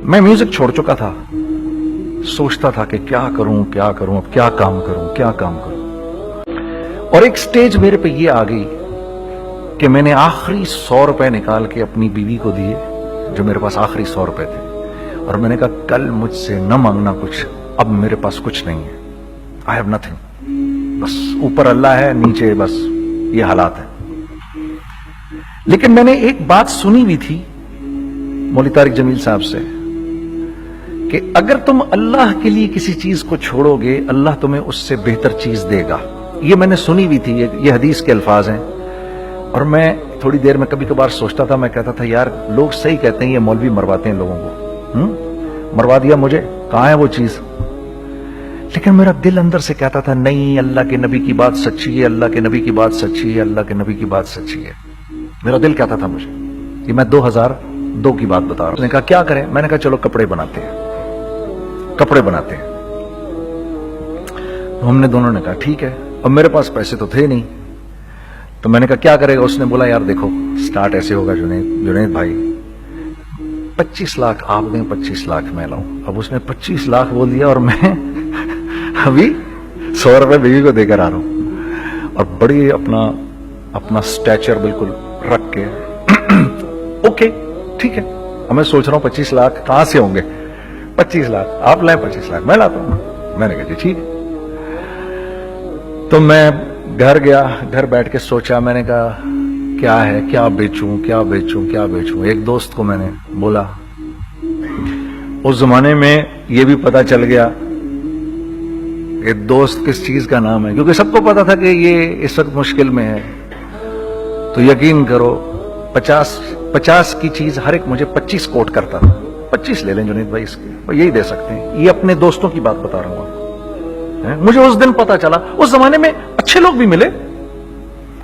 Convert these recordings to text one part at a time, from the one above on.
मैं म्यूजिक छोड़ चुका था, सोचता था कि क्या करूं, अब क्या काम करूं। और एक स्टेज मेरे पे ये आ गई कि मैंने आखिरी 100 रुपए निकाल के अपनी बीवी को दिए, जो मेरे पास आखिरी 100 रुपए थे, और मैंने कहा कल मुझसे न मांगना कुछ, अब मेरे पास कुछ नहीं है, आई हैव नथिंग, बस ऊपर अल्लाह है, नीचे बस ये हालात है। लेकिन मैंने एक बात सुनी भी थी मौलवी तारिक जमील साहब से कि अगर तुम अल्लाह के लिए किसी चीज को छोड़ोगे, अल्लाह तुम्हें उससे बेहतर चीज देगा। ये मैंने सुनी भी थी, ये हदीस के अल्फाज हैं। और मैं थोड़ी देर में कभी कभार सोचता था, मैं कहता था यार लोग सही कहते हैं, ये मौलवी मरवाते हैं लोगों को। मरवा दिया मुझे, कहां है वो चीज? लेकिन मेरा दिल अंदर से कहता था नहीं, अल्लाह के नबी की बात सच्ची है, अल्लाह के नबी की बात सच्ची है, अल्लाह के नबी की बात सच्ची है। मेरा दिल कहता था मुझे। ये मैं 2002 की बात बता रहा हूं। उसने कहा क्या करें? मैंने कहा चलो कपड़े बनाते हैं। तो हमने दोनों ने कहा ठीक है। अब मेरे पास पैसे तो थे नहीं, तो मैंने कहा क्या करेगा? उसने बोला यार देखो स्टार्ट ऐसे होगा जुनैद भाई, 25 लाख आप दें, 25 लाख मैं लाऊं। अब उसने 25 लाख बोल दिया और मैं अभी 100 रुपए बीवी को देकर आ रहा हूं, और बड़ी अपना स्टैचर बिल्कुल रख के ओके ठीक है। अब मैं सोच रहा हूं 25 लाख कहां से होंगे? 25 लाख आप लाए, 25 लाख मैं लाता हूं। मैंने कहा जी ठीक है। तो मैं घर गया, घर बैठ के सोचा, मैंने कहा क्या है, क्या बेचूं। एक दोस्त को मैंने बोला, उस जमाने में ये भी पता चल गया ये दोस्त किस चीज का नाम है, क्योंकि सबको पता था कि ये इस वक्त मुश्किल में है। तो यकीन करो 50 की चीज हर एक मुझे 25 कोट करता था। 25 ले लें जुनैद भाई इसके, यही दे सकते हैं। ये अपने दोस्तों की बात बता रहा हूं। मुझे उस दिन पता चला, उस जमाने में अच्छे लोग भी मिले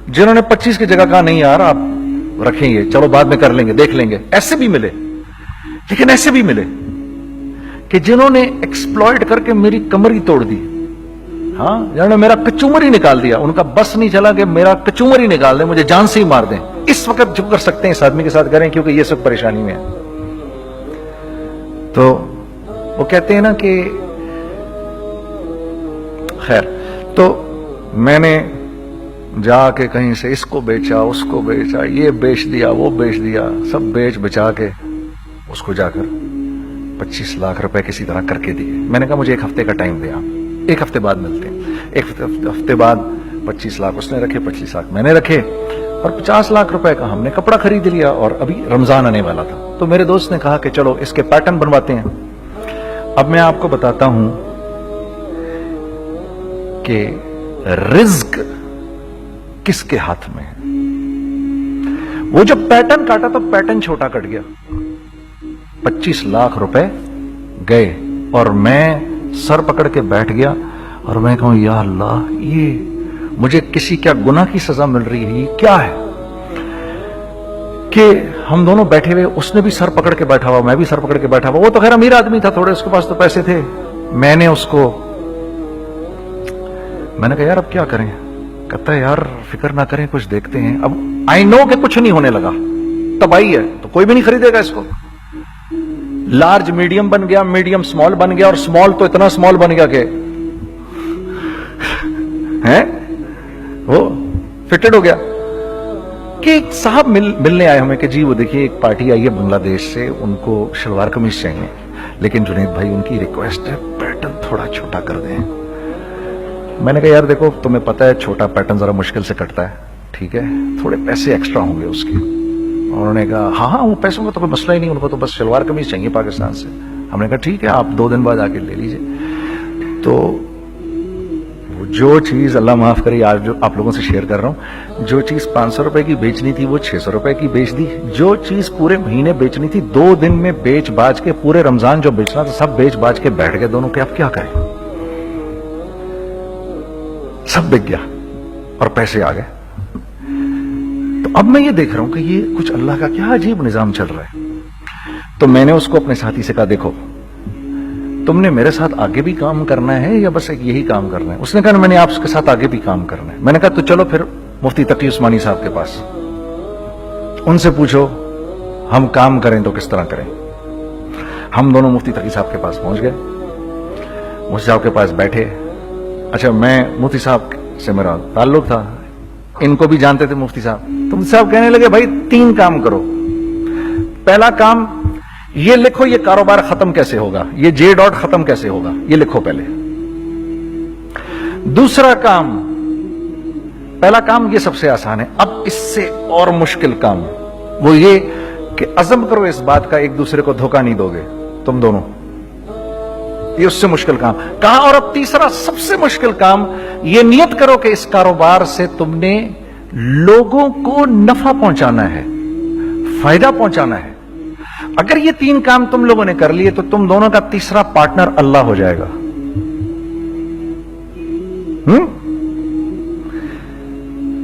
जिन्होंने 25 की जगह कहा नहीं यार आप रखेंगे, चलो बाद में कर लेंगे, देख लेंगे। ऐसे भी मिले, लेकिन ऐसे भी मिले कि जिन्होंने एक्सप्लॉइट करके मेरी कमर ही तोड़ दी। हाँ, जिन्होंने मेरा कचूमर ही निकाल दिया। उनका बस नहीं चला कि मेरा कचूमर ही निकाल दें, मुझे जान से ही मार दें। इस वक्त जो कर सकते हैं इस आदमी के साथ करें, क्योंकि ये सब परेशानी में है। तो वो कहते हैं ना कि खैर, तो मैंने जाके कहीं से इसको बेचा, उसको बेचा, ये बेच दिया, वो बेच दिया, सब बेच बचा के उसको जाकर 25 लाख रुपए किसी तरह करके दिए। मैंने कहा मुझे 1 हफ्ते का टाइम दिया, 1 हफ्ते बाद मिलते हैं। 1 हफ्ते बाद 25 लाख उसने रखे, 25 लाख मैंने रखे, और 50 लाख रुपए का हमने कपड़ा खरीद लिया। और अभी रमजान आने वाला था, तो मेरे दोस्त ने कहा कि चलो इसके पैटर्न बनवाते हैं। अब मैं आपको बताता हूं कि रिज्क किसके हाथ में है। वो जब पैटर्न काटा तो पैटर्न छोटा कट गया, 25 लाख रुपए गए, और मैं सर पकड़ के बैठ गया और मैं कहूं या अल्लाह, ये मुझे किसी क्या गुनाह की सजा मिल रही है, ये क्या है? कि हम दोनों बैठे हुए, उसने भी सर पकड़ के बैठा हुआ, मैं भी सर पकड़ के बैठा हुआ। वो तो खैर अमीर आदमी था थोड़े, उसके पास तो पैसे थे। मैंने कहा यार अब क्या करें? कहता है यार फिक्र ना करें, कुछ देखते हैं। अब आई नो कि कुछ नहीं होने लगा, तबाही है, तो कोई भी नहीं खरीदेगा इसको। लार्ज मीडियम बन गया, मीडियम स्मॉल बन गया, और स्मॉल तो इतना स्मॉल बन गया कि है वो फिटेड हो गया। कि एक साहब मिलने आए हमें कि जी वो देखिए एक पार्टी आई है बांग्लादेश से, उनको शलवार कमीज चाहिए, लेकिन जुनैद भाई उनकी रिक्वेस्ट है पैटर्न थोड़ा छोटा कर दें। मैंने कहा यार देखो तुम्हें पता है छोटा पैटर्न जरा मुश्किल से कटता है, ठीक है, थोड़े पैसे एक्स्ट्रा होंगे उसके। उन्होंने कहा हाँ वो पैसों का तो कोई मसला ही नहीं, उनको तो बस शलवार कमीज चाहिए पाकिस्तान से। हमने कहा ठीक है आप 2 दिन बाद आके ले लीजिए। तो जो चीज अल्लाह माफ करे आज जो आप लोगों से शेयर कर रहा हूं, जो चीज 500 रुपए की बेचनी थी वो 600 रुपए की बेच दी। जो चीज पूरे महीने बेचनी थी 2 दिन में बेच बाज के, पूरे रमजान जो बेचना था सब बेच बाज के बैठ गए दोनों के। अब क्या करें? सब बिक गया और पैसे आ गए। तो अब मैं ये देख रहा हूं कि ये कुछ अल्लाह का क्या अजीब निजाम चल रहा है। तो मैंने उसको अपने साथी से कहा देखो तुमने मेरे साथ आगे भी काम करना है या बस एक यही काम करना है? उसने कहा मैंने आपके साथ आगे भी काम करना है। मैंने कहा तो चलो फिर मुफ्ती तकी उस्मानी साहब के पास, उनसे पूछो हम काम करें तो किस तरह करें। हम दोनों मुफ्ती तकी साहब के पास पहुंच गए, मुफ्ती साहब के पास बैठे। अच्छा, मैं मुफ्ती साहब से मेरा ताल्लुक था, इनको भी जानते थे मुफ्ती साहब। तो मुफ्ती साहब कहने लगे, भाई 3 काम करो। पहला काम ये लिखो, ये कारोबार खत्म कैसे होगा, ये जे डॉट खत्म कैसे होगा, ये लिखो पहले। दूसरा काम, पहला काम ये सबसे आसान है, अब इससे और मुश्किल काम वो ये कि अज़म करो इस बात का एक दूसरे को धोखा नहीं दोगे तुम दोनों, ये उससे मुश्किल काम कहा। और अब तीसरा सबसे मुश्किल काम, ये नियत करो कि इस कारोबार से तुमने लोगों को नफा पहुंचाना है, फायदा पहुंचाना है। अगर ये 3 काम तुम लोगों ने कर लिए तो तुम दोनों का तीसरा पार्टनर अल्लाह हो जाएगा।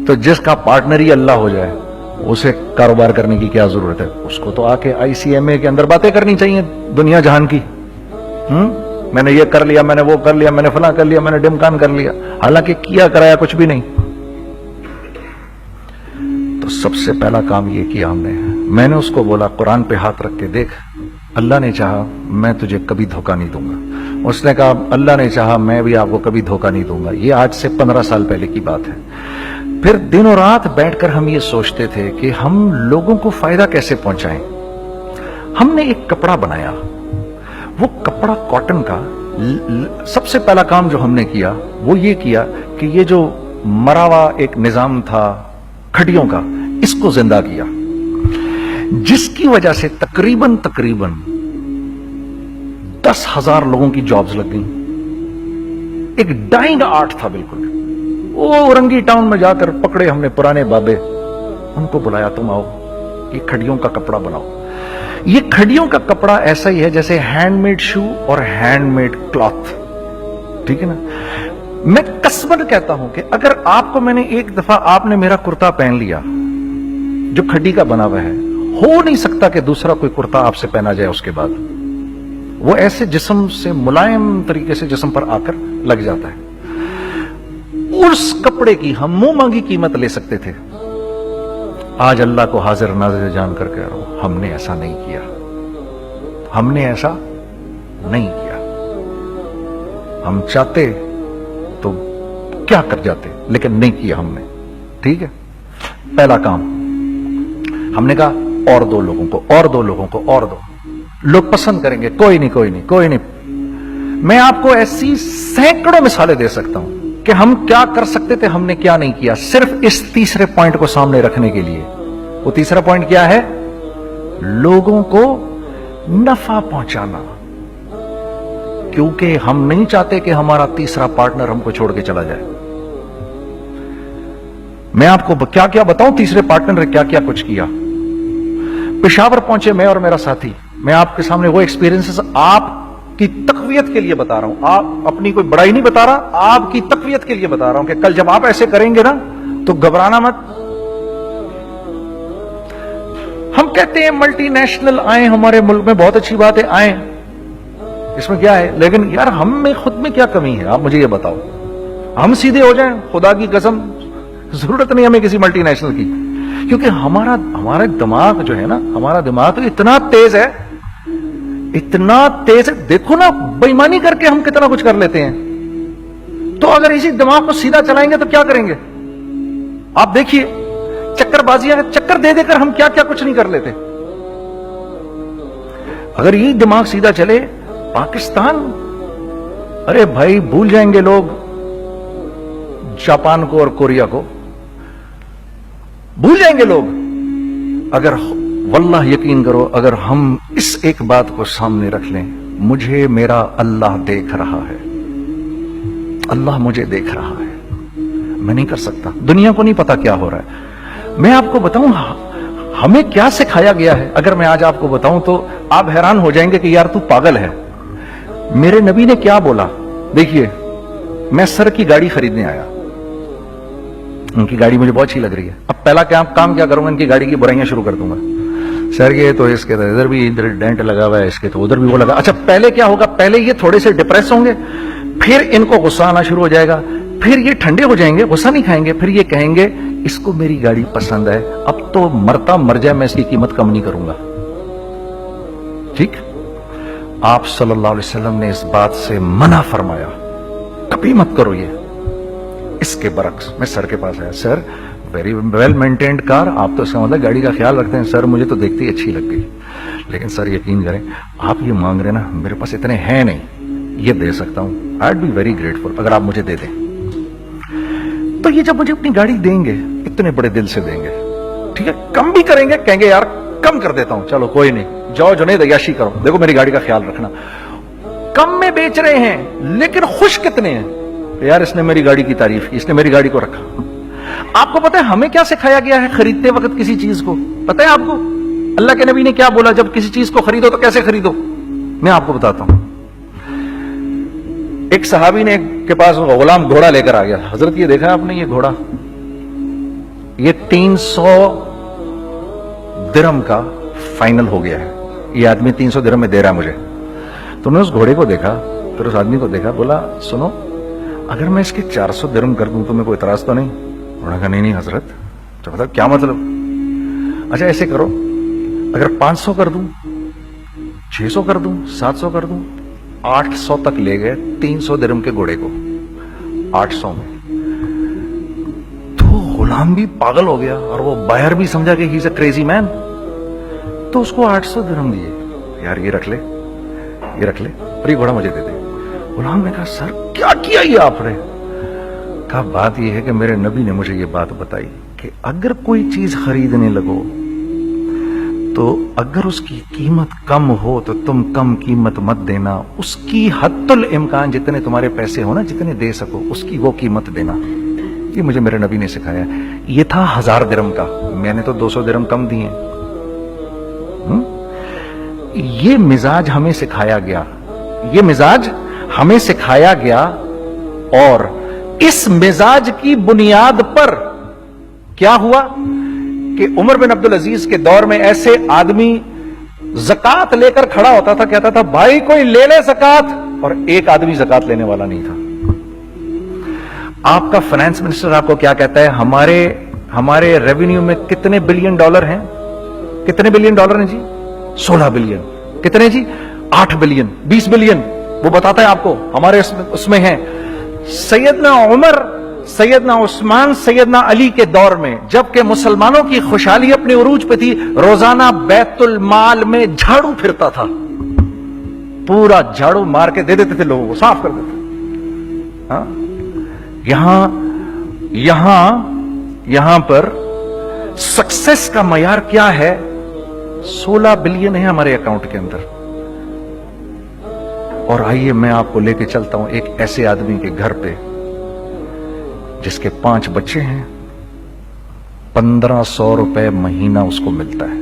तो जिसका पार्टनर ही अल्लाह हो जाए उसे कारोबार करने की क्या जरूरत है? उसको तो आके ICMA के अंदर बातें करनी चाहिए दुनिया जहान की। मैंने ये कर लिया, मैंने वो कर लिया, मैंने फला कर लिया, मैंने डिमकान कर लिया, हालांकि किया कराया कुछ भी नहीं। तो सबसे पहला काम ये किया हमने, मैंने उसको बोला कुरान पे हाथ रख के देख, अल्लाह ने चाहा मैं तुझे कभी धोखा नहीं दूंगा। उसने कहा अल्लाह ने चाहा मैं भी आपको कभी धोखा नहीं दूंगा। ये आज से 15 साल पहले की बात है। फिर दिनों रात बैठकर हम ये सोचते थे कि हम लोगों को फायदा कैसे पहुंचाएं। हमने एक कपड़ा बनाया, वो कपड़ा कॉटन का। सबसे पहला काम जो हमने किया वो ये किया कि ये जो मरा हुआ एक निजाम था खटियों का, इसको जिंदा किया, जिसकी वजह से तकरीबन 10,000 लोगों की जॉब्स लग गई। एक डाइंग आर्ट था बिल्कुल। वो रंगी टाउन में जाकर पकड़े हमने पुराने बाबे, उनको बुलाया, तुम आओ ये खड़ियों का कपड़ा बनाओ। ये खड़ियों का कपड़ा ऐसा ही है जैसे हैंडमेड शू और हैंडमेड क्लॉथ, ठीक है ना। मैं कसमन कहता हूं कि अगर आपको मैंने एक दफा आपने मेरा कुर्ता पहन लिया जो खड्डी का बना हुआ है, हो नहीं सकता कि दूसरा कोई कुर्ता आपसे पहना जाए उसके बाद। वो ऐसे जिस्म से मुलायम तरीके से जिस्म पर आकर लग जाता है। उस कपड़े की हम मुंह मांगी कीमत ले सकते थे। आज अल्लाह को हाजिर नाजिर जानकर कह रहा हूं, हमने ऐसा नहीं किया, हमने ऐसा नहीं किया। हम चाहते तो क्या कर जाते, लेकिन नहीं किया हमने, ठीक है। पहला काम हमने कहा और 2 लोगों को, और 2 लोगों को, और 2 लोग पसंद करेंगे, कोई नहीं कोई नहीं कोई नहीं। मैं आपको ऐसी सैकड़ों मिसालें दे सकता हूं कि हम क्या कर सकते थे, हमने क्या नहीं किया, सिर्फ इस तीसरे पॉइंट को सामने रखने के लिए। वो तीसरा पॉइंट क्या है? लोगों को नफा पहुंचाना। क्योंकि हम नहीं चाहते कि हमारा तीसरा पार्टनर हमको छोड़ के चला जाए। मैं आपको क्या क्या बताऊं, तीसरे पार्टनर ने क्या क्या कुछ किया। पेशावर पहुंचे मैं और मेरा साथी, मैं आपके सामने वो एक्सपीरियंसेस आपकी तकवीयत के लिए बता रहा हूं, आप अपनी कोई बड़ाई नहीं बता रहा, आपकी तकवीयत के लिए बता रहा हूं कि कल जब आप ऐसे करेंगे ना तो घबराना मत। हम कहते हैं मल्टीनेशनल आए हमारे मुल्क में, बहुत अच्छी बात है, आए, इसमें क्या है, लेकिन यार हम में खुद में क्या कमी है, आप मुझे ये बताओ। हम सीधे हो जाएं, खुदा की कसम जरूरत नहीं हमें किसी मल्टीनेशनल की, क्योंकि हमारा दिमाग जो है ना, हमारा दिमाग तो इतना तेज है, इतना तेज है। देखो ना, बेईमानी करके हम कितना कुछ कर लेते हैं। तो अगर इसी दिमाग को सीधा चलाएंगे तो क्या करेंगे आप देखिए, चक्करबाजियां, चक्कर दे देकर हम क्या क्या कुछ नहीं कर लेते। अगर यही दिमाग सीधा चले, पाकिस्तान, अरे भाई भूल जाएंगे लोग जापान को और कोरिया को, भूल जाएंगे लोग। अगर वल्लाह यकीन करो, अगर हम इस एक बात को सामने रख लें, मुझे मेरा अल्लाह देख रहा है, अल्लाह मुझे देख रहा है, मैं नहीं कर सकता। दुनिया को नहीं पता क्या हो रहा है। मैं आपको बताऊं हमें क्या सिखाया गया है, अगर मैं आज आपको बताऊं तो आप हैरान हो जाएंगे कि यार तू पागल है। मेरे नबी ने क्या बोला, देखिए, मैं सर की गाड़ी खरीदने आया, उनकी गाड़ी मुझे बहुत अच्छी लग रही है। अब पहला काम क्या करूंगा, इनकी गाड़ी की बुराइयां शुरू कर दूंगा। सर ये तो इसके तो इधर भी इधर डेंट लगा हुआ है, इसके तो उधर भी वो लगा। अच्छा, पहले क्या होगा, पहले ये थोड़े से डिप्रेस होंगे, फिर इनको गुस्सा आना शुरू हो जाएगा, फिर ये ठंडे हो जाएंगे, गुस्सा नहीं खाएंगे, फिर ये कहेंगे इसको मेरी गाड़ी पसंद है, अब तो मरता मर जाए मैं इसकी कीमत कम नहीं करूंगा। ठीक, آپ صلی اللہ علیہ وسلم نے اس بات سے منع فرمایا, کبھی مت کرو یہ. اس کے برعکس میں سر کے پاس آیا, سر ویری ویل مینٹینڈ کار, آپ تو اس کا مطلب گاڑی کا خیال رکھتے ہیں. سر مجھے تو دیکھتی اچھی لگ گئی, لیکن سر یقین کریں آپ یہ مانگ رہے نا, میرے پاس اتنے ہیں نہیں, یہ دے سکتا ہوں. آئی بی ویری گریٹفل اگر آپ مجھے دے دیں. تو یہ جب مجھے اپنی گاڑی دیں گے اتنے بڑے دل سے دیں گے, ٹھیک ہے, کم بھی کریں گے, کہیں گے یار کم کر دیتا ہوں, چلو کوئی نہیں, جاؤ جنید عیاشی کرو, دیکھو میری گاڑی کا خیال رکھنا. کم میں بیچ رہے ہیں لیکن خوش کتنے ہیں, یار اس نے میری گاڑی کی تعریف کی, اس نے میری گاڑی کو رکھا. آپ کو پتہ ہے ہمیں کیا سکھایا گیا ہے خریدتے وقت کسی چیز کو؟ پتہ ہے آپ کو اللہ کے نبی نے کیا بولا جب کسی چیز کو خریدو تو کیسے خریدو؟ میں آپ کو بتاتا ہوں. ایک صحابی نے کے پاس غلام گھوڑا لے کر آ گیا. حضرت یہ دیکھا آپ نے, یہ گھوڑا یہ 300 درہم کا فائنل ہو گیا ہے, یہ آدمی 300 درہم میں دے رہا ہے مجھے. تو نے اس گھوڑے کو دیکھا, پھر اس آدمی کو دیکھا, بولا سنو اگر میں اس کے 400 درہم کر دوں تو میں کوئی اعتراض تو نہیں؟ انہوں نے کہا نہیں حضرت. تو مطلب کیا مطلب؟ اچھا ایسے کرو, اگر 500 کر دوں, 600 کر دوں, 700 کر دوں. 800 تک لے گئے 300 درہم کے گھوڑے کو, 800 میں. تو غلام بھی پاگل ہو گیا اور وہ باہر بھی سمجھا کہ ہی از اے کریزی مین. تو اس کو 800 درہم دیے, یار یہ رکھ لے, یہ رکھ لے, اور یہ گھوڑا مجھے دے دے. غلام نے کہا سر کیا کیا یہ آپ نے؟ کہا بات یہ ہے کہ میرے نبی نے مجھے یہ بات بتائی کہ اگر کوئی چیز خریدنے لگو تو اگر اس کی قیمت کم ہو تو تم کم قیمت مت دینا, اس کی حد الامکان جتنے تمہارے پیسے ہو نا, جتنے دے سکو اس کی وہ قیمت دینا. یہ مجھے میرے نبی نے سکھایا. یہ تھا 1000 درہم کا, میں نے تو 200 درہم کم دیے. یہ مزاج ہمیں سکھایا گیا, یہ مزاج ہمیں سکھایا گیا, اور اس مزاج کی بنیاد پر کیا ہوا کہ عمر بن عبدالعزیز کے دور میں ایسے آدمی زکات لے کر کھڑا ہوتا تھا, کہتا تھا بھائی کوئی لے لے زکات, اور ایک آدمی زکات لینے والا نہیں تھا. آپ کا فائنانس منسٹر آپ کو کیا کہتا ہے, ہمارے ریونیو میں کتنے بلین ڈالر ہیں؟ کتنے بلین ڈالر ہیں جی؟ 16 بلین. کتنے جی؟ 8 بلین, 20 بلین. وہ بتاتا ہے آپ کو ہمارے اس میں ہیں. سیدنا عمر, سیدنا عثمان, سیدنا علی کے دور میں جبکہ مسلمانوں کی خوشحالی اپنے عروج پہ تھی, روزانہ بیت المال میں جھاڑو پھرتا تھا, پورا جھاڑو مار کے دے دیتے تھے لوگوں کو, صاف کر دیتے. ہاں یہاں پر سکسیس کا معیار کیا ہے؟ 16 بلین ہے ہمارے اکاؤنٹ کے اندر. اور آئیے میں آپ کو لے کے چلتا ہوں ایک ایسے آدمی کے گھر پہ جس کے 5 بچے ہیں, 1500 روپے مہینہ اس کو ملتا ہے.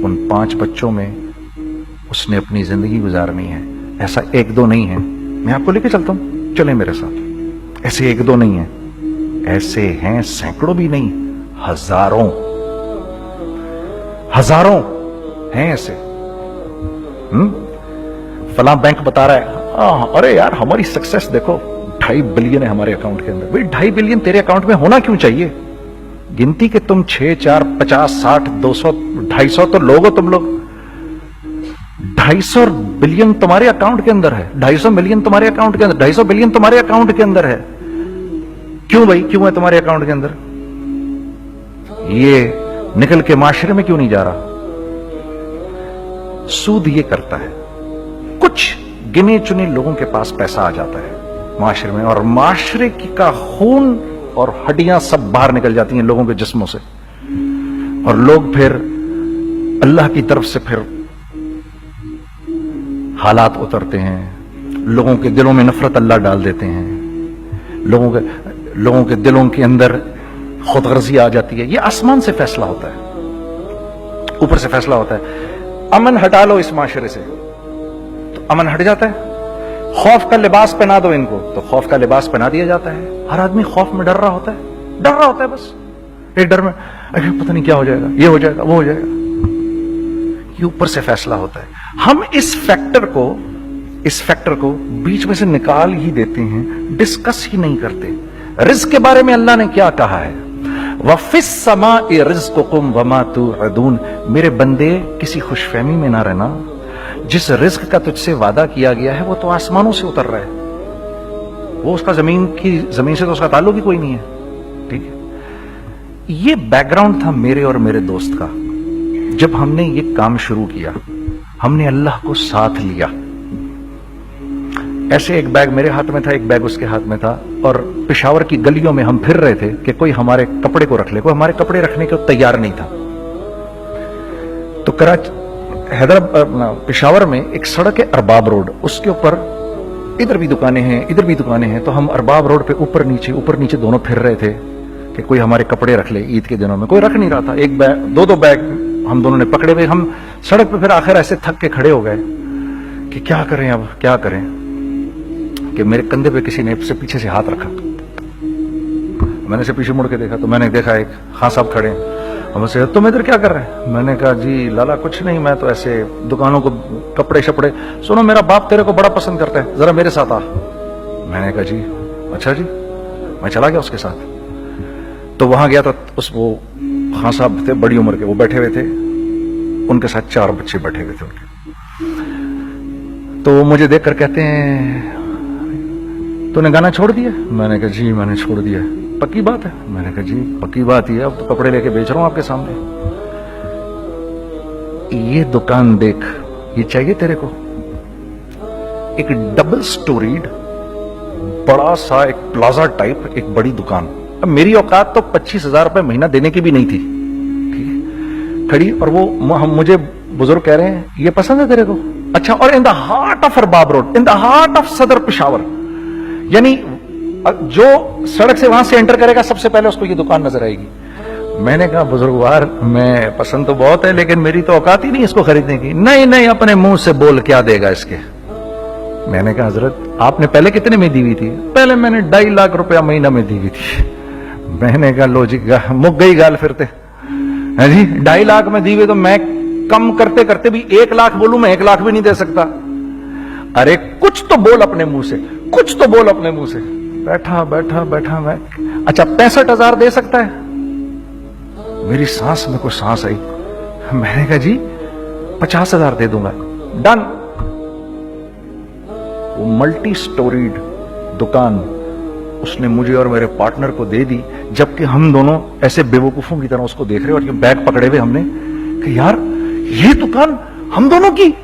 ان 5 بچوں میں اس نے اپنی زندگی گزارنی ہے. ایسا 1-2 نہیں ہے, میں آپ کو لے کے چلتا ہوں, چلیں میرے ساتھ. ایسے 1-2 نہیں ہیں, ایسے ہیں سینکڑوں بھی نہیں, ہزاروں ہیں ایسے. فلاں بینک بتا رہا ہے ارے یار ہماری سکسیس دیکھو 2.5 بلین ہے ہمارے اکاؤنٹ کے اندر. بھائی 2.5 بلین تیرے اکاؤنٹ میں ہونا کیوں چاہیے؟ گنتی کہ تم 6, 4, 50, 60, 200, 250 تو لوگ ہو تم لوگ. 250 بلین تمہارے اکاؤنٹ کے اندر ہے, 250 ملین تمہارے اکاؤنٹ کے اندر, 250 بلین تمہارے اکاؤنٹ کے اندر ہے. کیوں بھائی, کیوں ہے تمہارے اکاؤنٹ کے اندر؟ یہ نکل کے معاشرے میں کیوں نہیں جا رہا؟ سود یہ کرتا ہے, کچھ گنے چنے لوگوں کے پاس پیسہ آ جاتا ہے معاشرے میں, اور معاشرے کا خون اور ہڈیاں سب باہر نکل جاتی ہیں لوگوں کے جسموں سے, اور لوگ پھر اللہ کی طرف سے پھر حالات اترتے ہیں, لوگوں کے دلوں میں نفرت اللہ ڈال دیتے ہیں, لوگوں کے دلوں کے اندر خود غرضی آ جاتی ہے. یہ آسمان سے فیصلہ ہوتا ہے, اوپر سے فیصلہ ہوتا ہے. امن ہٹا لو اس معاشرے سے تو امن ہٹ جاتا ہے. خوف کا لباس پہنا دو ان کو تو خوف کا لباس پہنا دیا جاتا ہے. ہر آدمی خوف میں ڈر رہا ہوتا ہے, بس ایک ڈر میں پتہ نہیں کیا ہو جائے گا, یہ ہو جائے گا, وہ ہو جائے گا. یہ اوپر سے فیصلہ ہوتا ہے. ہم اس فیکٹر کو بیچ میں سے نکال ہی دیتے ہیں, ڈسکس ہی نہیں کرتے. رزق کے بارے میں اللہ نے کیا کہا ہے؟ وَفِي السَّمَاءِ رِزْقُكُمْ وَمَا تُوعَدُونَ. میرے بندے کسی خوش فہمی میں نہ رہنا जिस रिस्क का तुझसे वादा किया गया है वो तो आसमानों से उतर रहा है, वो उसका जमीन से तो उसका ताल्लुक ही कोई नहीं है। ठीक है, ये बैकग्राउंड था मेरे और मेरे दोस्त का। जब हमने ये काम शुरू किया, हमने अल्लाह को साथ लिया। ऐसे एक बैग मेरे हाथ में था, एक बैग उसके हाथ में था, और पेशावर की गलियों में हम फिर रहे थे कि कोई हमारे कपड़े को रख ले। कोई हमारे कपड़े रखने को तैयार नहीं था। तो हैदराबाद पेशावर में एक सड़क है अरबाब रोड, उसके ऊपर इधर भी दुकानें हैं, इधर भी दुकानें हैं। तो हम अरबाब रोड पे ऊपर नीचे दोनों फिर रहे थे कि कोई हमारे कपड़े रख ले। ईद के दिनों में कोई रख नहीं रहा था। एक बैग, दो बैग हम दोनों ने पकड़े हुए। हम सड़क पे फिर आखिर ऐसे थक के खड़े हो गए कि क्या करें, अब क्या करें, कि मेरे कंधे पे किसी ने से पीछे से हाथ रखा। मैंने से पीछे मुड़ के देखा तो मैंने देखा एक खां साहब खड़े हैं। हमसे, तुम इधर क्या कर रहे हैं? मैंने कहा, जी लाला कुछ नहीं, मैं तो ऐसे दुकानों को कपड़े शपड़े। सुनो, मेरा बाप तेरे को बड़ा पसंद करता है, जरा मेरे साथ आ। मैंने कहा, जी अच्छा जी। मैं चला गया उसके साथ। तो वहां गया तो वो खां साहब थे, बड़ी उम्र के, वो बैठे हुए थे, उनके साथ 4 बच्चे बैठे हुए थे उनके। तो वो मुझे देखकर कहते हैं, तूने गाना छोड़ दिया? मैंने कहा, जी मैंने छोड़ दिया। पक्की बात है? मैंने कहा, जी पक्की बात ही है, अब तो कपड़े लेके बेच रहा हूं आपके सामने। ये दुकान देख, ये चाहिए तेरे को? एक डबल स्टोरीड बड़ा सा एक प्लाजा टाइप एक बड़ी दुकान। अब मेरी औकात तो 25,000 रुपए महीना देने की भी नहीं थी, ठीक है, खड़ी। और वो मुझे बुजुर्ग कह रहे हैं, ये पसंद है तेरे को? अच्छा, और in the heart of Arbab road, in the heart of सदर पेशावर, यानी जो सड़क से वहां से एंटर करेगा सबसे पहले उसको ये दुकान नजर आएगी। मैंने कहा, बुजुर्गवार, मैं पसंद तो बहुत है लेकिन मेरी तो औकात ही नहीं इसको खरीदने की। नहीं, अपने मुंह से बोल, क्या देगा इसके? मैंने कहा, हजरत आपने पहले कितने में दी हुई थी? पहले मैंने 2.5 लाख रुपया महीना में दी हुई थी। मैंने कहा, लो जी, मुक गई गाल फिरते है जी। 2.5 लाख में दी हुई, तो मैं कम करते करते भी 1 लाख बोलूं, मैं 1 लाख भी नहीं दे सकता। अरे कुछ तो बोल अपने मुंह से, कुछ तो बोल अपने मुंह से। बैठा मैं, अच्छा 65,000 दे सकता है? मेरी सांस में कुछ सांस आई। मैंने कहा, जी 50,000 दे दूंगा, डन। वो मल्टी स्टोरीड दुकान उसने मुझे और मेरे पार्टनर को दे दी, जबकि हम दोनों ऐसे बेवकूफों की तरह उसको देख रहे और ये बैग पकड़े हुए हमने कि यार ये दुकान हम दोनों की।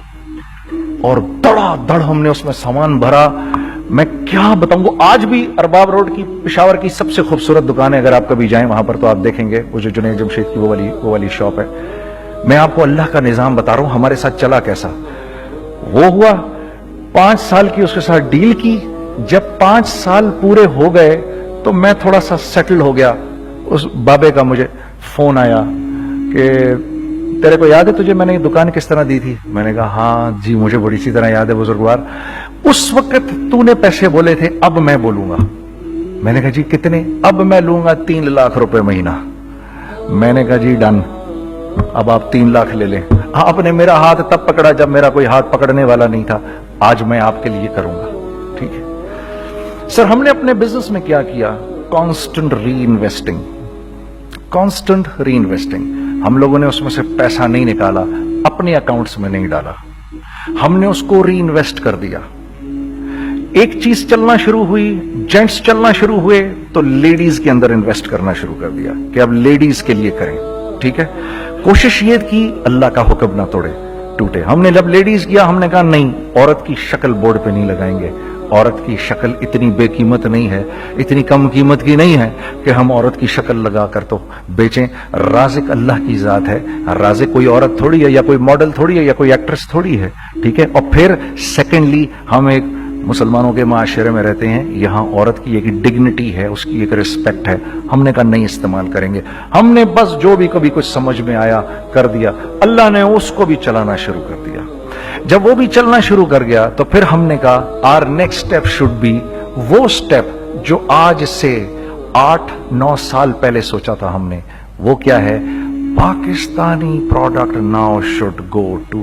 और धड़ाधड़ हमने उसमें सामान भरा। मैं क्या बताऊं, आज भी अरबाब रोड की पेशावर की सबसे खूबसूरत दुकान है। अगर आप कभी जाएं वहां पर तो आप देखेंगे, वो जो जुनैद जमशेद की वो वाली शॉप है। मैं आपको अल्लाह का निजाम बता रहा हूं, हमारे साथ चला कैसा। वो हुआ 5 साल की उसके साथ डील की। जब 5 साल पूरे हो गए तो मैं थोड़ा सा सेटल हो गया। उस बाबे का मुझे फोन आया कि तेरे को याद है तुझे मैंने ये दुकान किस तरह दी थी? मैंने कहा, हाँ जी मुझे बड़ी सी तरह याद है बुजुर्गवार। उस वक्त तूने पैसे बोले थे, अब मैं बोलूंगा। मैंने कहा, जी कितने? अब मैं लूंगा 3 लाख रुपए महीना। मैंने कहा, जी डन, अब आप 3 लाख ले लें। आपने मेरा हाथ तब पकड़ा जब मेरा कोई हाथ पकड़ने वाला नहीं था। आज मैं आपके लिए करूंगा, ठीक है। सर, हमने अपने बिजनेस में क्या किया? कांस्टेंट री इन्वेस्टिंग, कांस्टेंट री इन्वेस्टिंग। हम लोगों ने उसमें से पैसा नहीं निकाला, अपने अकाउंट्स में नहीं डाला, हमने उसको री इन्वेस्ट कर दिया। एक चीज चलना शुरू हुई, जेंट्स चलना शुरू हुए, तो लेडीज के अंदर इन्वेस्ट करना शुरू कर दिया कि अब लेडीज के लिए करें, ठीक है। कोशिश ये की अल्लाह का हुक्म ना टूटे। हमने जब लेडीज किया, हमने कहा नहीं, औरत की शक्ल बोर्ड पे नहीं लगाएंगे। औरत की शक्ल इतनी बेकीमत नहीं है, इतनी कम कीमत की नहीं है कि हम औरत की शक्ल लगाकर तो बेचें। राज़िक अल्लाह की जात है, राज़िक कोई औरत थोड़ी है, या कोई मॉडल थोड़ी है, या कोई एक्ट्रेस थोड़ी है, ठीक है। और फिर सेकेंडली, हम एक मुसलमानों के माशरे में रहते हैं, यहां औरत की एक डिग्निटी है, उसकी एक रिस्पेक्ट है। हमने कहा नहीं इस्तेमाल करेंगे। हमने बस जो भी कभी कुछ समझ में आया कर दिया। अल्लाह ने उसको भी चलाना शुरू कर दिया। जब वो भी चलना शुरू कर गया तो फिर हमने कहा our next step should be वो स्टेप जो आज से 8-9 साल पहले सोचा था हमने। वो क्या है? Pakistani product now should go to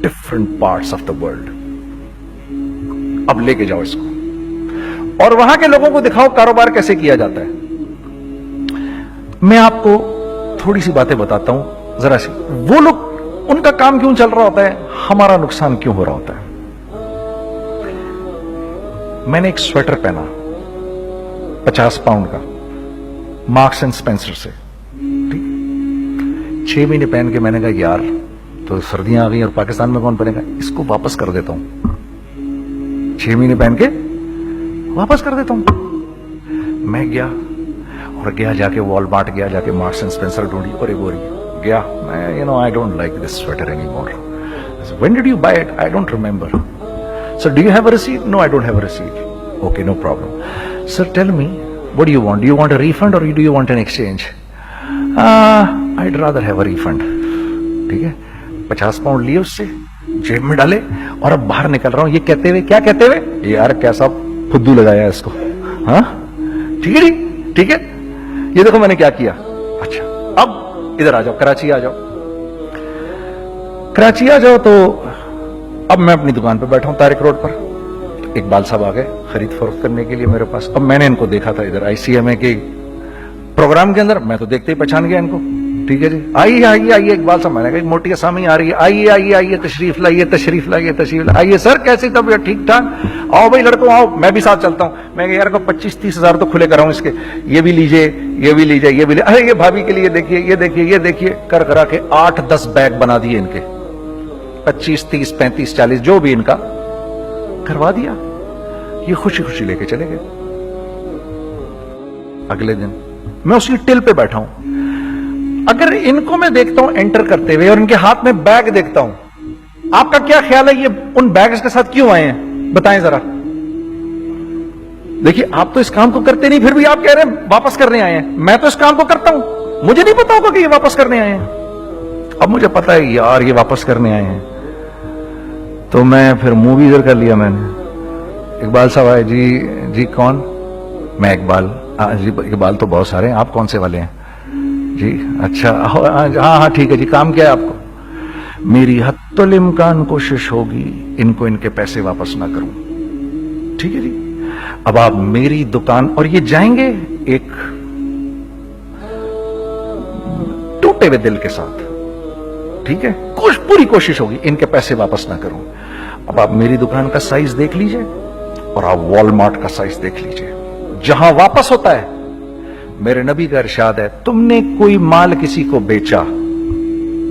different parts of the world. अब लेके जाओ इसको और वहां के लोगों को दिखाओ कारोबार कैसे किया जाता है। मैं आपको थोड़ी सी बातें बताता हूं, जरा सी। वो लोग ان کا کام کیوں چل رہا ہوتا ہے, ہمارا نقصان کیوں ہو رہا ہوتا ہے. میں نے ایک سویٹر پہنا 50 پاؤنڈ کا مارکس اینڈ اسپینسر سے, 6 مہینے پہن کے میں نے کہا یار تو سردیاں آ گئی اور پاکستان میں کون پہنے گا, اس کو واپس کر دیتا ہوں. 6 مہینے پہن کے واپس کر دیتا ہوں. میں گیا اور جا کے وال مارٹ گیا, جا کے مارکس اینڈ اسپینسر ڈھونڈی اور ایک بوری گیا. میں I don't like this sweater anymore. When did you buy it? I don't remember. So do you have a receipt? No, I don't have a receipt. Okay, no problem. Sir, tell me, what do you want? Do you want a refund or do you want an exchange? I'd rather have a refund. ٹھیک ہے, 50 pound لیے اس سے, جیب میں ڈالے اور اب باہر نکل رہا ہوں یہ کہتے ہوئے, کیا کہتے ہوئے, یار کیسا فدو لگایا اس کو. ہاں ٹھیک ہے جی, ٹھیک ہے, یہ دیکھو میں نے کیا کیا. اچھا اب ادھر آ جاؤ, کراچی آ جاؤ. کراچی آ جاؤ تو اب میں اپنی دکان پہ بیٹھا ہوں طارق روڈ پر. اقبال صاحب آ گئے خرید فروخت کرنے کے لیے میرے پاس. اب میں نے ان کو دیکھا تھا ادھر ICMA کے پروگرام کے اندر, میں تو دیکھتے ہی پہچان گیا ان کو. ٹھیک ہے جی, آئیے آئیے آئیے اقبال صاحب, میں نے کہا موٹی اسامی آ رہی ہے, آئیے آئیے آئیے, تشریف لائیے تشریف لائیے تشریف لائیے. آئیے سر, کیسی طبیعت, ٹھیک ٹھاک, آؤ بھائی لڑکوں آؤ, میں بھی ساتھ چلتا ہوں. میں کہ یار کو 25-30 ہزار تو کھلے کراؤں اس کے, یہ بھی لیجئے یہ بھی لیجئے یہ بھی لیجئے. ارے یہ بھابھی کے لیے دیکھیے یہ دیکھیے یہ دیکھیے, کر کرا کے 8-10 بیگ بنا دیے ان کے, 25, 30, 35, 40 جو بھی ان کا کروا دیا. یہ خوشی خوشی لے کے چلے گئے. اگلے دن میں اسی ٹل پہ بیٹھا ہوں. اگر ان کو میں دیکھتا ہوں انٹر کرتے ہوئے اور ان کے ہاتھ میں بیگ دیکھتا ہوں, آپ کا کیا خیال ہے یہ ان بیگز کے ساتھ کیوں آئے ہیں, بتائیں ذرا. دیکھیے آپ تو اس کام کو کرتے نہیں, پھر بھی آپ کہہ رہے ہیں واپس کرنے آئے ہیں. میں تو اس کام کو کرتا ہوں, مجھے نہیں پتا ہوگا کہ یہ واپس کرنے آئے ہیں. اب مجھے پتا ہے یار یہ واپس کرنے آئے ہیں, تو میں پھر منہ بھی ادھر کر لیا. میں نے, اقبال صاحب آئے, جی کون, میں اقبال. جی اقبال تو بہت سارے ہیں, آپ کون سے والے ہیں جی, اچھا ہاں ٹھیک ہے جی, کام کیا ہے آپ کو. میری حتی الامکان کوشش ہوگی ان کو ان کے پیسے واپس نہ کروں. ٹھیک ہے جی, اب آپ میری دکان, اور یہ جائیں گے ایک ٹوٹے ہوئے دل کے ساتھ. ٹھیک ہے, پوری کوشش ہوگی ان کے پیسے واپس نہ کروں. اب آپ میری دکان کا سائز دیکھ لیجئے اور آپ وال مارٹ کا سائز دیکھ لیجئے, جہاں واپس ہوتا ہے. میرے نبی کا ارشاد ہے, تم نے کوئی مال کسی کو بیچا,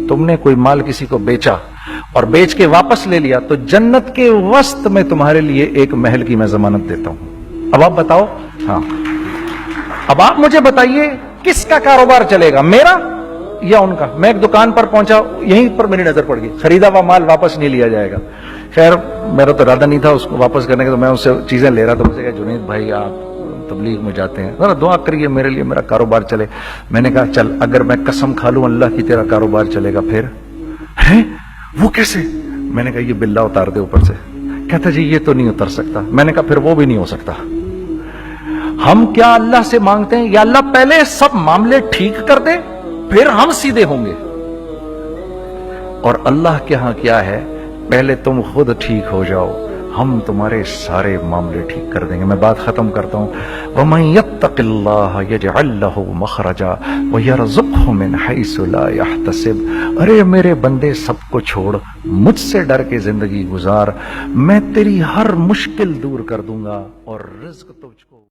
تم نے کوئی مال کسی کو بیچا اور بیچ کے واپس لے لیا, تو جنت کے وسط میں تمہارے لیے ایک محل کی میں ضمانت دیتا ہوں. اب آپ بتاؤ, ہاں اب آپ مجھے بتائیے کس کا کاروبار چلے گا, میرا یا ان کا. میں ایک دکان پر پہنچا, یہیں پر میری نظر پڑ گئی, خریدا ہوا مال واپس نہیں لیا جائے گا. خیر میرا تو ارادہ نہیں تھا اس کو واپس کرنے کا, تو میں اس سے چیزیں لے رہا تھا. مجھے کہا جنید بھائی آپ تبلیغ میں جاتے ہیں, ذرا دعا کریے میرے لیے, میرا کاروبار چلے. میں نے کہا چل, اگر میں قسم کھا لوں اللہ کی تیرا کاروبار چلے گا, پھر ہے وہ کیسے. میں نے کہا یہ بلا اتار دے اوپر سے. کہتا جی یہ تو نہیں اتر سکتا. میں نے کہا پھر وہ بھی نہیں ہو سکتا. ہم کیا اللہ سے مانگتے ہیں, یا اللہ پہلے سب معاملے ٹھیک کر دے پھر ہم سیدھے ہوں گے, اور اللہ کے ہاں کیا ہے, پہلے تم خود ٹھیک ہو جاؤ, ہم تمہارے سارے معاملے ٹھیک کر دیں گے. میں بات ختم کرتا ہوں. وَمَن يَتَّقِ اللَّهَ يَجْعَل لَّهُ مَخْرَجًا وَيَرْزُقْهُ مِنْ حَيْثُ لَا يَحْتَسِبُ. ارے میرے بندے سب کو چھوڑ, مجھ سے ڈر کے زندگی گزار, میں تیری ہر مشکل دور کر دوں گا اور رزق تجھ کو